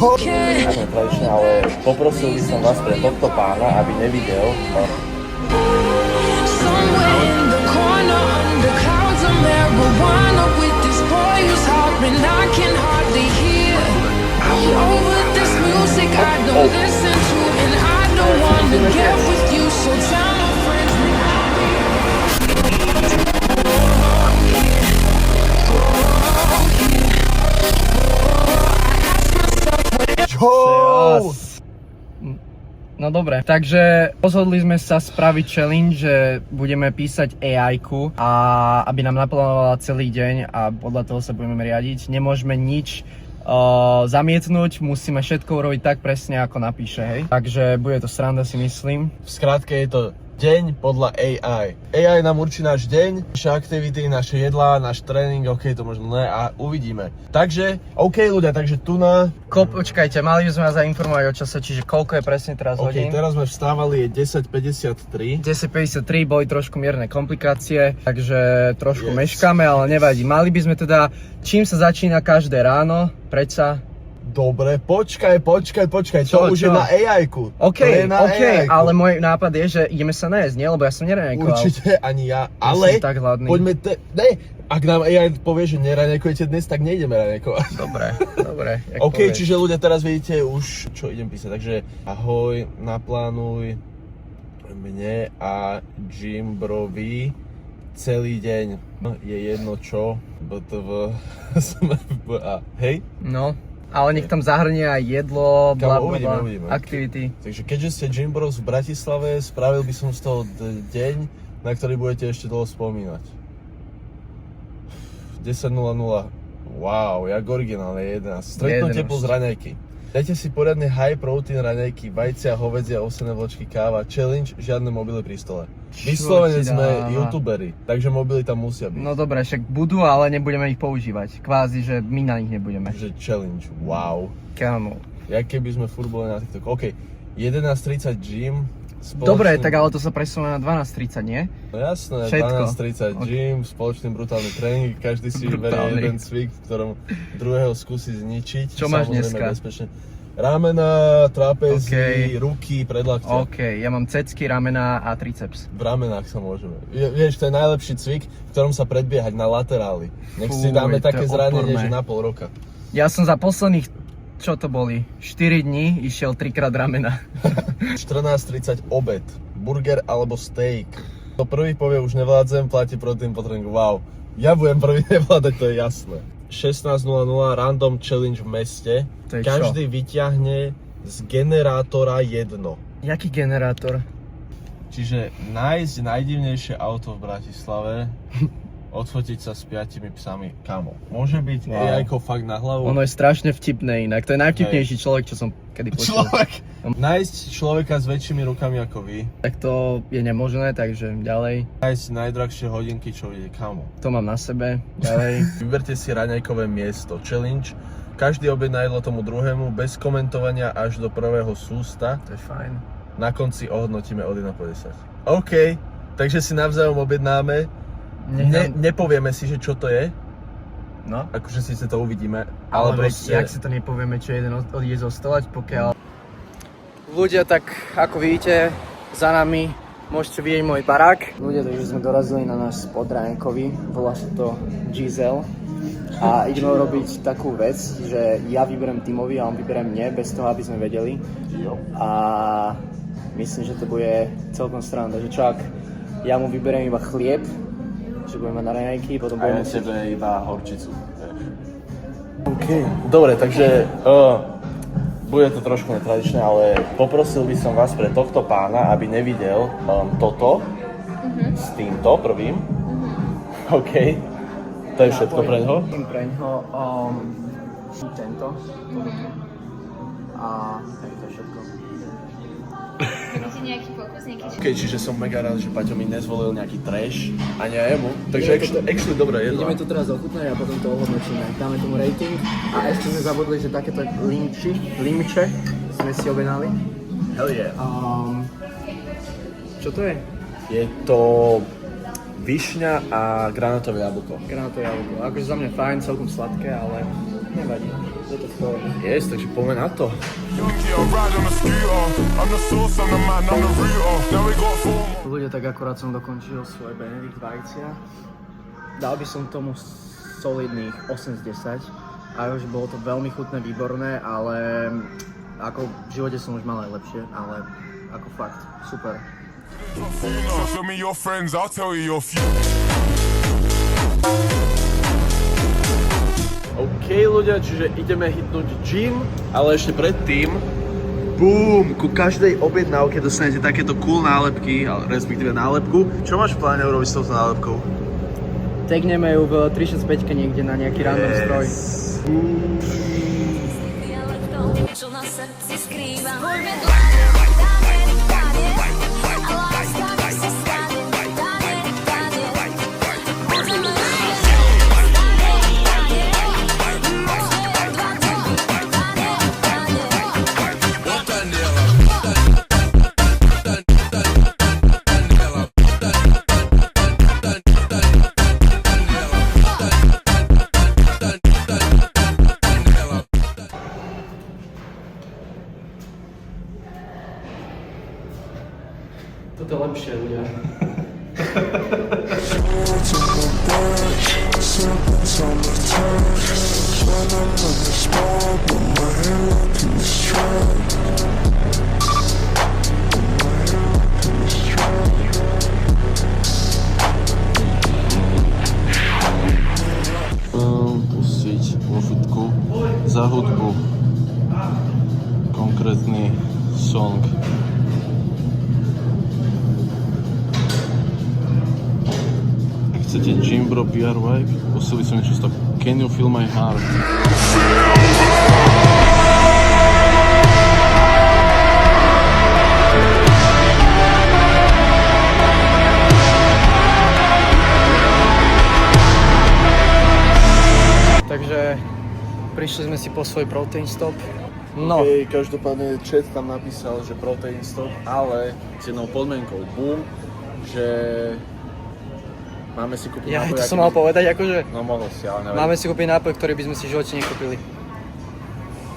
Tradične, ale poprosil by som vás pre tohto pána, aby nevidel. No dobre, takže rozhodli sme sa spraviť challenge, že budeme písať AI-ku a aby nám naplánovala celý deň a podľa toho sa budeme riadiť. Nemôžeme nič zamietnúť, musíme všetko urobiť tak presne, ako napíše, hej. Takže bude to sranda, si myslím. V skratke je to deň podľa AI. AI nám určí náš deň, naše aktivity, naše jedlá, náš tréning, ok, to možno ne a uvidíme. Takže, ok ľudia, takže tu na... Počkajte, mali by sme vás zainformovať o čase, čiže koľko je presne teraz hodín? Ok, teraz sme vstávali, je 10:53. 10:53, boli trošku mierne komplikácie, takže trošku meškáme, ale nevadí. Mali by sme teda, čím sa začína každé ráno, predsa... Dobre, počkaj, to už je na AI-ku. OK, ale môj nápad je, že ideme sa nájsť, nie? Lebo ja som neranejkoval. Určite, ani ja, ale tak hladný. Poďme ak nám AI povie, že neranejkujete dnes, tak nejdeme ranejkovať. Dobre. OK, čiže ľudia, teraz vidíte už, čo idem písať, takže ahoj, naplánuj mne a Jimbrovi celý deň. Je jedno čo, hej? No. Ale nech tam zahrnie aj jedlo, uvidíme. aktivity. Takže keďže ste Jimbros v Bratislave, spravil by som z toho deň, na ktorý budete ešte dlho spomínať. 10:00. Wow, jak originálne 11. Stretnutie plus raňajky. Dajte si poriadne high protein raňajky, vajcia, hovädzie, ovsené vločky, káva, challenge, žiadne mobily pri stole. Vyslovene sme youtuberi, takže mobily tam musia byť. No dobre, však budú, ale nebudeme ich používať. Kvázi, že my na nich nebudeme. Že challenge, wow. Kámo. Jak keby sme furt boli na TikTok. OK, 11:30 gym. Dobre, tak ale to sa presúva na 12:30, nie? No jasné, 12:30 gym, spoločný brutálny tréning, každý si vyberie jeden cvik, v ktorom druhého skúsi zničiť. Čo máš dneska? Bezpečne. Ramena, trapezy, ruky, predlaktia. OK, ja mám cecky, ramena a triceps. V ramenách sa môžeme. Vieš, to je najlepší cvik, v ktorom sa predbiehať na laterály. Nech si dáme také zranenie, že na pol roka. Ja som za posledných, čo to boli, 4 dní išiel 3-krát ramena. 14:30 obed, burger alebo steak. To prvý povie, už nevládzem, platí protein po tréningu, wow. Ja budem prvý nevládať, to je jasné. 16:00 random challenge v meste. Každý vyťahne z generátora jedno. Jaký generátor? Čiže nájsť najdivnejšie auto v Bratislave, odfotiť sa s 5 psami, kamo. Môže byť AI-ko fakt na hlavu. Ono je strašne vtipné inak, to je najvtipnejší človek, čo som kedy počul. Nájsť človeka s väčšími rukami ako vy. Tak to je nemožné, takže ďalej. Nájsť najdrahšie hodinky, čo ide, kamo. To mám na sebe, ďalej. Vyberte si raňajkové miesto, challenge. Každý objedná jedlo tomu druhému, bez komentovania až do prvého sústa. To je fajn. Na konci ohodnotíme od 1 po 10. OK, takže si navzájom objednáme. Nepovieme si, že čo to je. No. Akože síce to uvidíme. Ale proste... jak si to nepovieme, čo jeden odíde zo stolať, pokiaľ... Ľudia, tak ako vidíte, za nami môžete vidieť môj barák. Ľudia, takže sme dorazili na náš spod Ránkovi, volá sa to Giselle. A ideme robiť takú vec, že ja vyberiem Timovi a on vyberiem mne, bez toho, aby sme vedeli. A myslím, že to bude celkom sranda, že čak, ja mu vyberiem iba chlieb, že budeme mať na raňajky, potom budeme musieť... tebe iba horčicu. OK, dobre, takže bude to trošku netradičné, ale poprosil by som vás pre tohto pána, aby nevidel toto s týmto prvým. OK. To je všetko preňho? Preňho, tento, a to je všetko. Máte nejaký pokus, nejaký OK, čiže som mega rád, že Paťo mi nezvolil nejaký trash, ani aj jemu, takže actually dobré jedlo. Ideme to teraz ochutnať a potom to ohodnotíme. Dáme tomu rating a ešte sme zabudli, že takéto limče sme si objednali. Hell yeah. Čo to je? Je to višňa a granátové jablko. Granátové jablko. Akože za mňa fajn, celkom sladké, ale nevadí. Yes, takže poďme na to. Ľudia, tak akorát som dokončil svoje Benedikt vajcia. Dal by som tomu solidných 8 z 10. A už bolo to veľmi chutné, výborné, ale ako v živote som už mal aj lepšie, ale ako fakt, super. Show me your friends, I'll tell you your few. OK ľudia, čiže ideme hitnúť gym, ale ešte predtým boom, ku každej objednávke dostanete takéto cool nálepky, respektíve nálepku. Čo máš v pláne urobiť s touto nálepkou? Tegneme ju v 365 niekde na nejaký random stroj. Čo na srdci skrývam. Poďme dlane, dane, dane, a láska mi sa stane, dane, dane. Môžeme ísť, dane, dane, môže jen dva telo, dane, Toto je lepšie, ľudia. Pustiť vo fitku za hudbu konkrétny song. Chcete Gym Bro PR Vibe? Pustili som niečo z toho Can You Feel My Heart? Takže prišli sme si po svoj protein stop. No, OK, každopádne chat tam napísal, že protein stop, ale s jednou podmienkou boom, že máme si kúpiť ja nápoj, to som aký- mal povedať, akože No mohol si, ale neviem. máme si kúpiť nápoj, ktorý by sme si v živote nekúpili.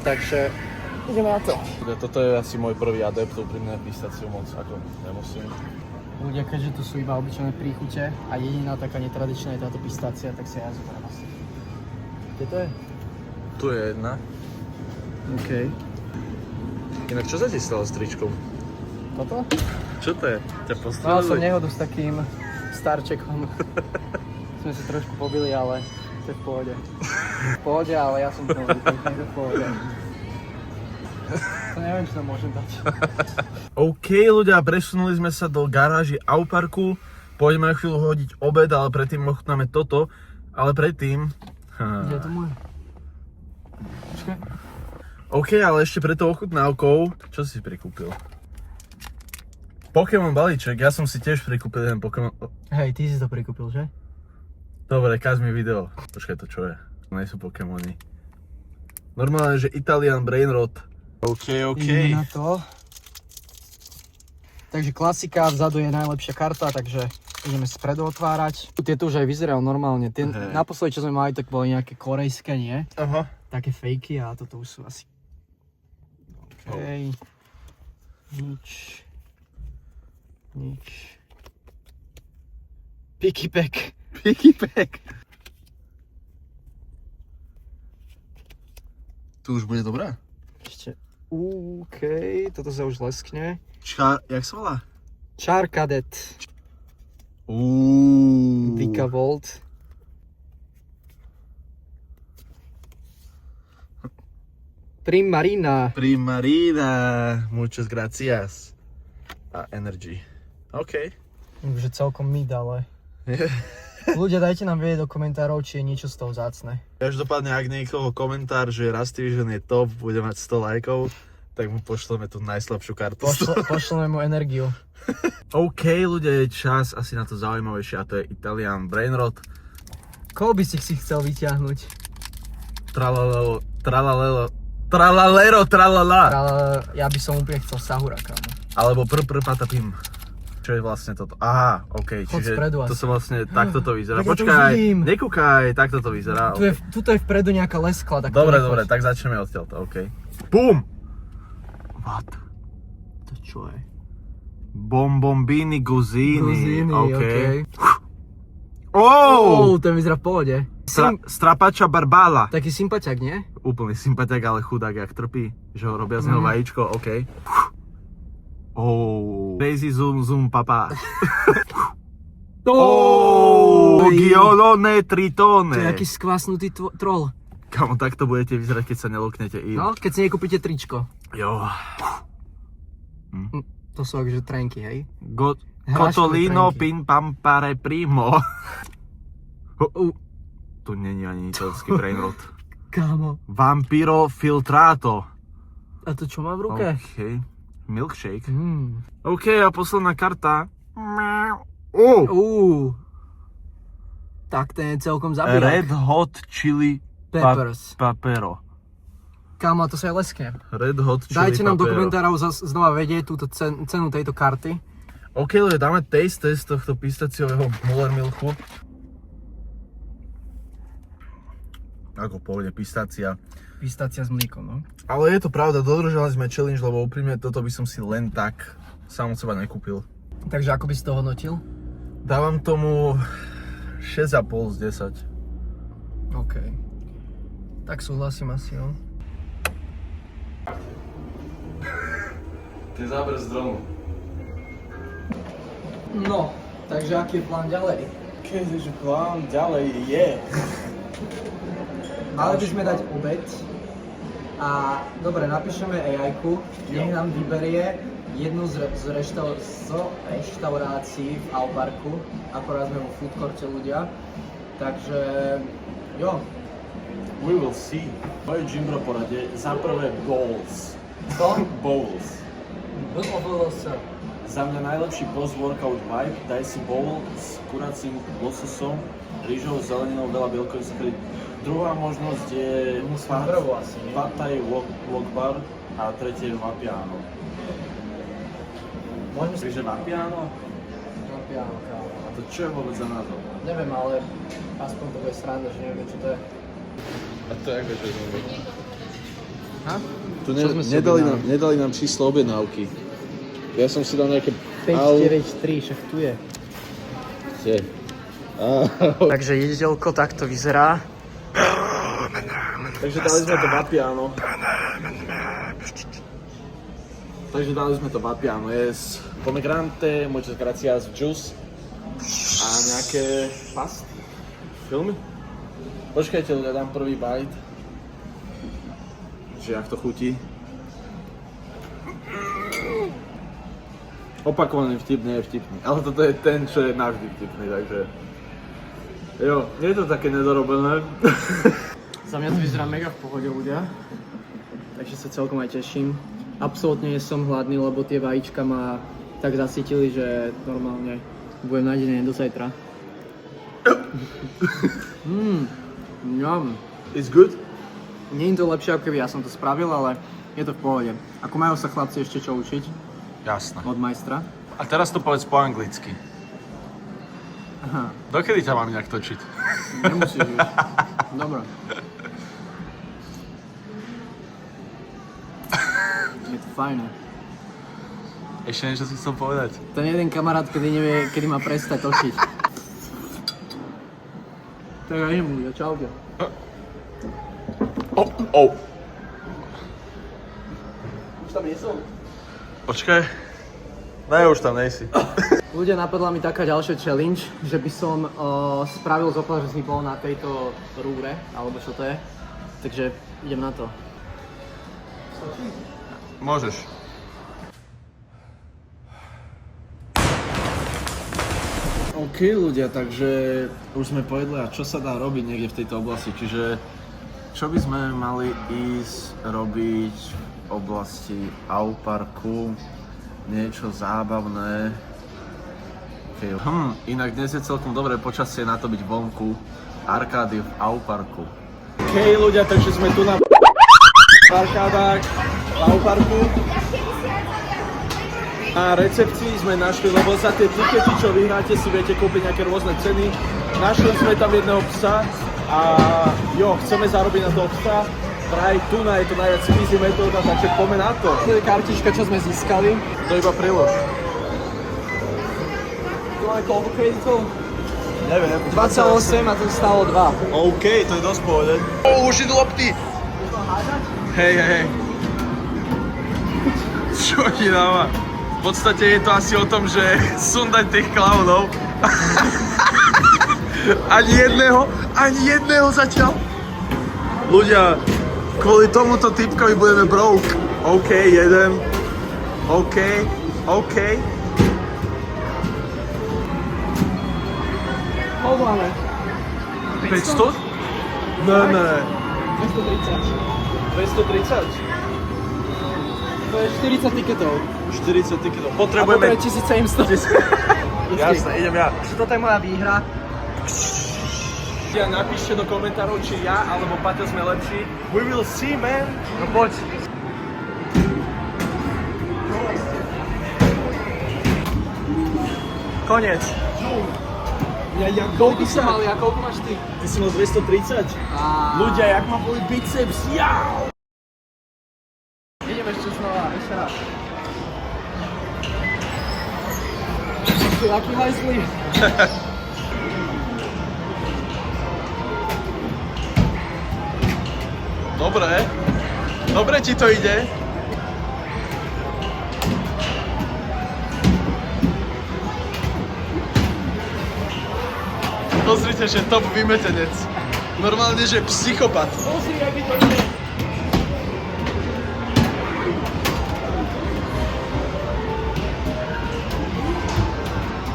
Takže ideme na to. Toto je asi môj prvý adept, úprimne pistáciu moc ako nemusím. Ľudia, keďže tu sú iba obyčajné príchute a jediná taká netradičná je táto pistácia, tak si ja zoberiem asi. Kde to je? Tu je jedna. OK. Inak čo sa ti stalo s tričkom? Toto? Čo to je? Ťa Mal som postrelili? nehodu s takým starčekom. Sme si trošku pobili, ale to je v pohode. V pohode, ale ja som v pohode, takže je v pohode. To neviem, čo tam môžem dať. OK ľudia, presunuli sme sa do garáži Auparku. Pôjdeme na chvíľu hodiť obed, ale predtým ochutnáme toto. Ale predtým... Kde je to moje? Počkaj. OK, ale ešte pred tou ochutnávkou, čo si prikúpil? Pokémon balíček, ja som si tiež prikúpil jeden Pokémon... Hej, ty si to prikúpil, že? Dobre, káž mi video. Počkaj, to čo je? To nie sú Pokémony. Normálne, že Italian Brainrot. OK. Ideme na to. Takže klasika, vzadu je najlepšia karta, takže ideme spredu otvárať. Tieto už aj vyzerajú normálne. Tie, Hej. naposledy, čo sme mali, tak boli nejaké korejské, nie? Aha. Také fejky a toto už sú asi... OK. Nič. Picky pack. Tu už bude dobrá. Ešte. OK, toto sa už leskne. Jak sa volá? Char Cadet. Vika Volt. Primarina. Muchas gracias. A Energy. OK. Už celkom mid, ale... Ľudia, dajte nám vedieť do komentárov, či je niečo z toho vzácne. Každopádne, ak niekoho komentár, že Rustyvision je top, bude mať 100 lajkov, tak mu pošleme tú najslabšiu kartu. Pošleme mu energiu. OK, ľudia, je čas asi na to zaujímavejšie a to je Italian Brainrot. Koho by si chcel vyťahnuť? Tralalelo, tralala. Ale ja by som úplne chcel Sahura, kámo. Alebo patapim. Čo je vlastne toto? Aha, okej, Chod čiže spredu to asi. sa vlastne, takto to vyzerá. Tak ja to Počkaj, vidím. nekúkaj, takto to vyzerá. Tuto je vpredu nejaká leskla, tak Dobre, to nechoď. dobre, tak začneme odtiaľto, okej. Bum! What? To čo je? Bombombini guzini, Guzini, okej. Oh! Ten vyzerá v pohode. Strapača barbala. Taký sympatiak, nie? Úplný sympatiak, ale chudák, jak trpí. Že ho robia z neho vajíčko, okej. Oh, crazy zoom zoom papa. Oh, giolone To je tritone. aký skvasnutý troll. Kamo, takto budete vyzerať, keď sa neloknete. No, keď si nekúpite tričko. Jo. To sú akože trenky, hej? Hráškové Cotolino trenky. pin pampare primo. Tu není ani italský brainrot. Kámo. Vampiro filtrato. A to čo má v ruke? OK. Milkshake. Mm. OK, a posledná karta. Oh! Tak ten je celkom zabírak. Red Hot Chili Peppers. Papero. Kámo, a to sa aj leskne. Red Hot Chili Dajte nám do Papero. komentárov znova vedieť túto cenu tejto karty. OK, ľudia, dáme taste test tohto pistaciového Müllermilchu. Ako povede pistácia. Pistácia s mlíkom, no. Ale je to pravda, dodržali sme challenge, lebo úprimne toto by som si len tak sám od seba nekúpil. Takže ako by si to hodnotil? Dávam tomu 6,5 z 10. OK. Tak súhlasím asi, no. Ty záber z dronu. No, takže aký je plán ďalej? Keďže plán ďalej je. Mali by sme dať obed a dobre, napíšeme AI-ku, nech nám vyberie jednu z reštaurácií v Alparku, akorát sme vo food courte ľudia, takže jo. We will see. Moje Jimbro porade za prvé bowls. To? Bowls. BOVLS. Za mňa najlepší post-workout vibe, daj si bowl s kuracím lososom, rýžou, zeleninou, veľa bielkovín sa kryť. Druhá možnosť je prvú asi, nie? Pad Thai wok bar a tretie vapiano. Môžeme si... Takže vapiano? Vapiano, kámo. A to čo je vôbec za názov? Neviem, ale aspoň to bude sranda, že nevieme, čo to je. A to jak vieš, že sme Ha? Tu Čo sme si objednali? nedali nám číslo objednávky. Ja som si dal nejaké... 593, však tu je. Takže jedelko takto vyzerá. Takže dali sme to vapiano. Takže dali sme to vapiano. Je z pomegranate, muchas gracias, juice a nejaké pasty. Filmy? Počkajte, ľudia, dám prvý bite. Že jak to chutí. Opakovaný vtip nie je vtipný, ale toto je ten, čo je navždy vtipný, takže... Jo, nie je to také nedorobené. Za mňa to vyzerá mega v pohode, ľudia. Takže sa celkom aj teším. Absolútne nie som hladný, lebo tie vajíčka ma tak zasytili, že normálne budem nájdený do zajtra. Yum. It's good? Nie je to lepšie, ako keby ja som to spravil, ale je to v pohode. Ako majú sa chlapci ešte čo učiť Jasné. od majstra. A teraz to povedz po anglicky. Aha, Dokedy ťa mám nejak točiť? nemusíš už. Dobre. Je to fajné. Ešte niečo si chcel povedať? Ten jeden kamarát, kedy nevie, kedy má prestať točiť. Tak ja idem ľudia, čaute. Už tam nie som? Počkaj. Ne, už tam nejsi. Ľudia, napadla mi taká ďalšia challenge, že by som spravil zo pár bol na tejto rúre, alebo čo to je. Takže idem na to. Môžeš. OK ľudia, takže už sme povedali, a čo sa dá robiť niekde v tejto oblasti, čiže čo by sme mali ísť robiť v oblasti Auparku, niečo zábavné. Okay. Inak dnes je celkom dobré počasie na to byť vonku, arkády v Auparku. OK ľudia, takže sme tu na arkádách v Auparku. Na recepcii sme našli, lebo za tie tikety, čo vyhráte, si viete kúpiť nejaké rôzne ceny. Našli sme tam jedného psa a chceme zarobiť na toho psa. Vraj tu je to najviac easy metóda, takže poďme na to. To je kartička, čo sme získali. To iba prilož. Tu máme koľko kreditov? Neviem. 28 a to stalo 2. OK, to je dosť povedať. Už idú lopty. Hej. Čo ti dáva? V podstate je to asi o tom, že sundať tých klaunov. Ani jedného zatiaľ. Ľudia, kvôli tomuto typkovi budeme broke. OK, jeden. OK. Koľko máme? 500? Ne. 230. 230? To je 40 tiketov. 40 tiketov. A Potrebujeme... toto je 1700. Jasné, idem ja. Toto je moja výhra. Napíšte do komentárov, či ja alebo Paťo sme lepší. We will see, man. No poď. Koniec. Koľko som mal ja, koľko máš ty? Ty si mal 230? Ľudia, jak ma boli biceps, Ideme ešte znova, ešte raz. Ty aký hajzlý? Dobre ti to ide. Pozrite, že top vymetenec. Normálne, že psychopat. Pozri, aký to ide.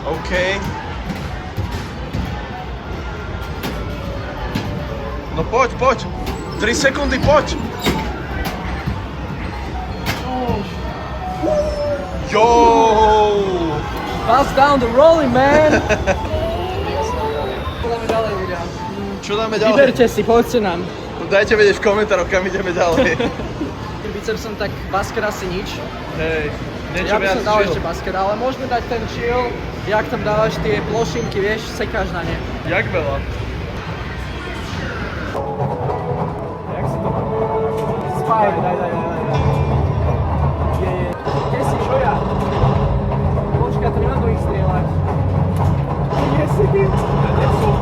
OK. No poď. 3 sekundy, poď. Yo! Pass down the rolling, man! Čo dáme ďalej, ľudia? Čo dáme ďalej? Vyberte si, povedzte nám. Dajte vedieť v komentároch, kam ideme ďalej. Bicepsom tak basket asi nič. Hej, niečo Ja by viac som dal chill. ešte basket, ale môžeme dať ten chill, jak tam dávaš tie plošinky, vieš, sekáš na ne. Jak veľa? Jak si to... Spáj, daj. Kde si, čo ja? Počkaj, to nemám do ich strieľať. Kde si ty? Ja nie som.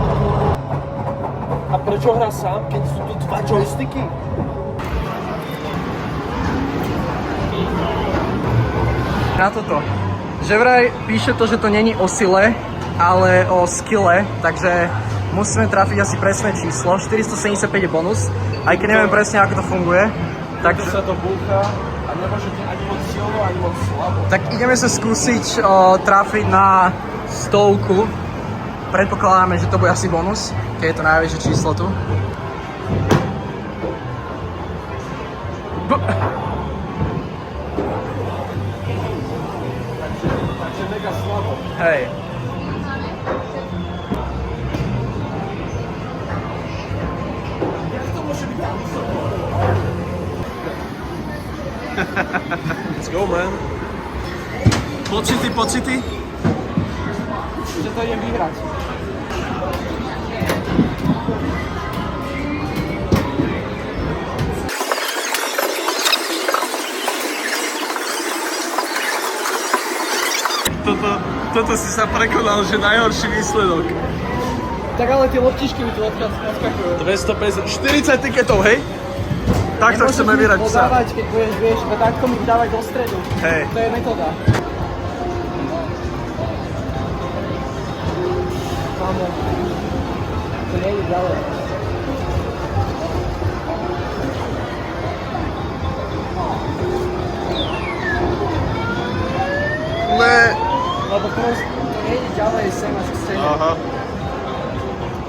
A prečo hrá sám, keď sú tu 2 joysticky? Na toto. Že vraj píše to, že to není o sile, ale o skille, takže musíme trafiť asi presné číslo. 475 je bonus, aj keď neviem presne, ako to funguje. Takže sa to búcha a nemôžete ani moc silno, ani moc slabo. Tak ideme sa skúsiť trafiť na 100. Predpokladáme, že to bude asi bonus, keď je to najväčšie číslo tu. Takže mega slabo. Hej. Jak to môže byť tak vysoko? Let's go, man. Pocity? Že to idem vyhrať. Toto si sa prekonal, že najhorší výsledok. Tak ale tie loptičky mi tu odskakujú. 250, 40 tiketov, hej? Takto chceme vyrať psa. podávať, keď budeš, vieš, takto mi dávať do stredu. Hej. To je metóda. Kámo, to nejde ďalej. Ne. Lebo proste to nejde ďalej sem až k scéne. Aha.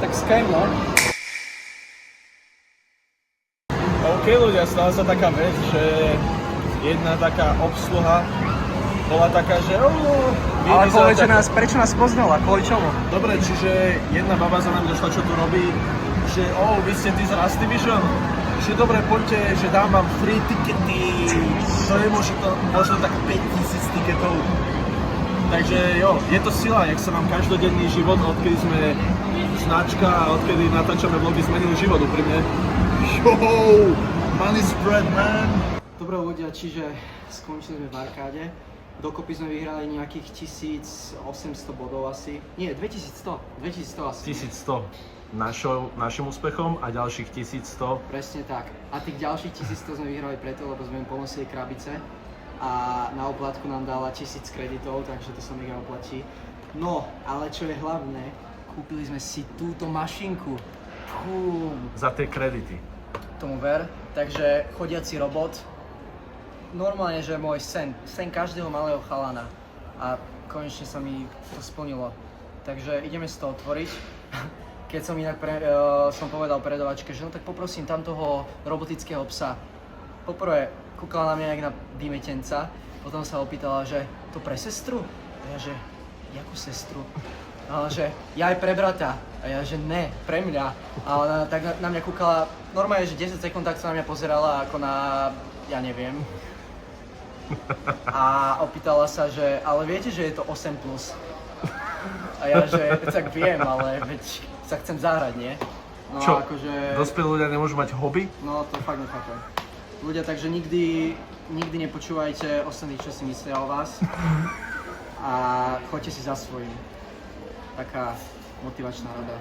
Tak ském, no. OK, ľudia, stala sa taká vec, že jedna taká obsluha bola taká, že Ale prečo nás poznala? Kvôli čomu? Dobre, čiže jedna baba za nami došla, čo tu robí, že vy ste tí z Rust Division? Že dobre, poďte, že dám vám free tikety. to je možno tak 5000 tiketov. Takže jo, je to sila, jak sa nám každodenný život, odkedy sme značka a odkedy natáčame vlogy, zmenil život úprimne. Yo, money spread, man! Dobre ľudia, čiže skončili sme v arkáde. Dokopy sme vyhrali nejakých 1800 bodov asi. Nie, 2100 asi. 1100 našim úspechom a ďalších 1100. Presne tak. A tých ďalších 1100 sme vyhrali preto, lebo sme im ponosili krabice. A na oplatku nám dala 1000 kreditov, takže to sa mega oplatí. No, ale čo je hlavné, kúpili sme si túto mašinku. Za tie kredity. Tomu ver. Takže chodiaci robot. Normálne, že môj sen každého malého chalana. A konečne sa mi to splnilo. Takže ideme si to otvoriť. Keď som inak som povedal predavačke, že no tak poprosím tam toho robotického psa. Poprvé kúkala na mňa jak na vymetenca, potom sa opýtala, že to pre sestru? A ja, že jakú sestru? A ona, že ja aj pre brata. A ja, že ne, pre mňa. A ona tak na mňa kúkala, normálne, že 10 sekúnd tak sa na mňa pozerala ako na, ja neviem. A opýtala sa, že ale viete, že je to 8+. A ja, že tak viem, ale veď sa chcem zahrať, nie? No, Čo? akože... Dospelí ľudia nemôžu mať hobby? No to fakt nechápem. Ľudia, takže nikdy nepočúvajte ostatných, čo si myslia o vás. A choďte si za svojím. Taká motivačná rada.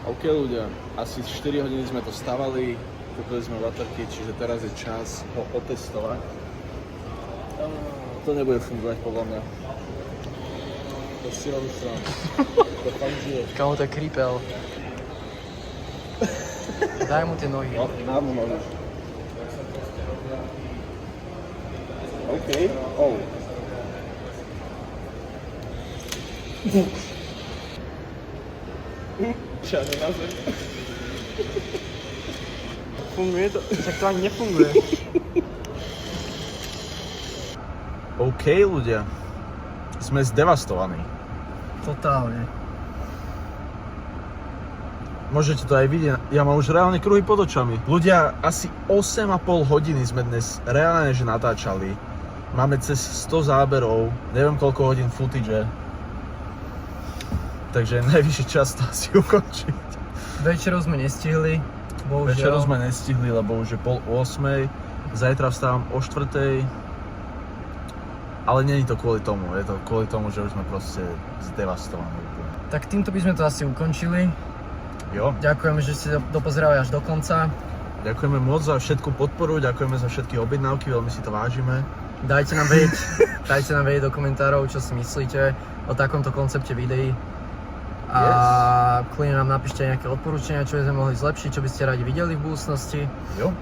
OK ľudia, asi 4 hodiny sme to stavali, kúpili sme baterky, čiže teraz je čas ho otestovať. To nebude fungovať podľa mňa. To si robíš sám. To fakt žije. Kamu to je creepel. Daj mu tie nohy. No, nám nohy. OK, oh. Žiadne na zem. Funguje to? Však to ani nefunguje. OK ľudia, sme zdevastovaní. Totálne. Môžete to aj vidieť, ja mám už reálne kruhy pod očami. Ľudia, asi 8,5 hodiny sme dnes reálne že natáčali. Máme cez 100 záberov, neviem koľko hodín footage. Takže najvyšší čas to asi ukončiť. Večeru sme nestihli, bohužiaľ. Večeru sme nestihli, lebo už je 7:30. Zajtra vstávam o 4:00. Ale nie je to kvôli tomu, je to kvôli tomu, že už sme proste zdevastovaní. Tak týmto by sme to asi ukončili. Jo. Ďakujeme, že ste dopozerali až do konca. Ďakujeme moc za všetku podporu, ďakujeme za všetky objednávky, veľmi si to vážime. Dajte nám vedieť do komentárov, čo si myslíte o takomto koncepte videí. A kľudne nám napíšte nejaké odporúčania, čo by sme mohli zlepšiť, čo by ste radi videli v budúcnosti. Jo.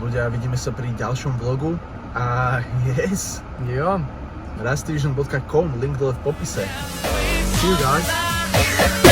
Ľudia, vidíme sa pri ďalšom vlogu. A yes! Jo. Rastivision.com, link dole v popise. See you guys.